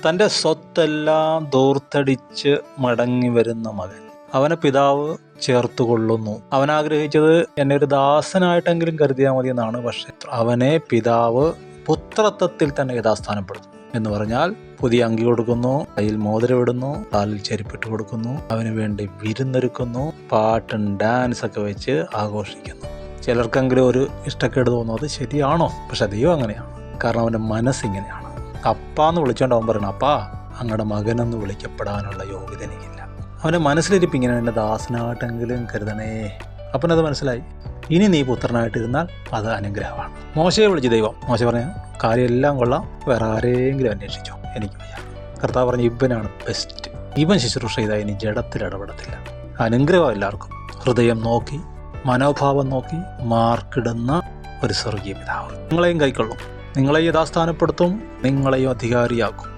തൻ്റെ സ്വത്തെല്ലാം ദൂർത്തടിച്ച് മടങ്ങി വരുന്ന മകൻ അവനെ പിതാവ് ചേർത്തുകൊള്ളുന്നു. അവൻ ആഗ്രഹിച്ചത് എന്നെ ഒരു ദാസനായിട്ടെങ്കിലും കരുതിയാൽ മതി എന്നാണ്. പക്ഷെ അവനെ പിതാവ് പുത്രത്വത്തിൽ തന്നെ യഥാസ്ഥാനപ്പെടുത്തുന്നു. എന്ന് പറഞ്ഞാൽ പുതിയ അങ്കി കൊടുക്കുന്നു, കയ്യിൽ മോതിരമിടുന്നു, കാലിൽ ചെരുപ്പിട്ട് കൊടുക്കുന്നു, അവന് വേണ്ടി വിരുന്നൊരുക്കുന്നു, പാട്ടും ഡാൻസ് ഒക്കെ വെച്ച് ആഘോഷിക്കുന്നു. ചിലർക്കെങ്കിലും ഒരു ഇഷ്ടക്കേട് തോന്നും, അത് ശരിയാണോ? പക്ഷെ ദൈവം അങ്ങനെയാണ്. കാരണം അവൻ്റെ മനസ്സിങ്ങനെയാണ്. അപ്പാന്ന് വിളിച്ചോണ്ട് അവൻ പറയണം, അപ്പാ അങ്ങടെ മകനെന്ന് വിളിക്കപ്പെടാനുള്ള യോഗ്യത എനിക്കില്ല. അവൻ്റെ മനസ്സിലിരിപ്പ് ഇങ്ങനെ, എൻ്റെ ദാസനായിട്ടെങ്കിലും കരുതണേ. അപ്പനത് മനസ്സിലായി. ഇനി നീ പുത്രനായിട്ടിരുന്നാൽ അത് അനുഗ്രഹമാണ്. മോശയെ വിളിച്ച് ദൈവം. മോശ പറഞ്ഞു, കാര്യമെല്ലാം കൊള്ളാം, വേറെ ആരെങ്കിലും അന്വേഷിച്ചോ, എനിക്ക് വയ്യ. കർത്താവ് പറഞ്ഞു, ഇവനാണ് ബെസ്റ്റ്. ഇവൻ ശുശ്രൂഷ ചെയ്താൽ ഇനി ജഡത്തിൽ ഇടപെടത്തില്ല. അനുഗ്രഹം എല്ലാവർക്കും. ഹൃദയം നോക്കി, മനോഭാവം നോക്കി മാർക്കിടുന്ന ഒരു സ്വർഗീയ പിതാവ് നിങ്ങളെയും കൈക്കൊള്ളും, നിങ്ങളെയും യഥാസ്ഥാനപ്പെടുത്തും, നിങ്ങളെയും അധികാരിയാക്കും.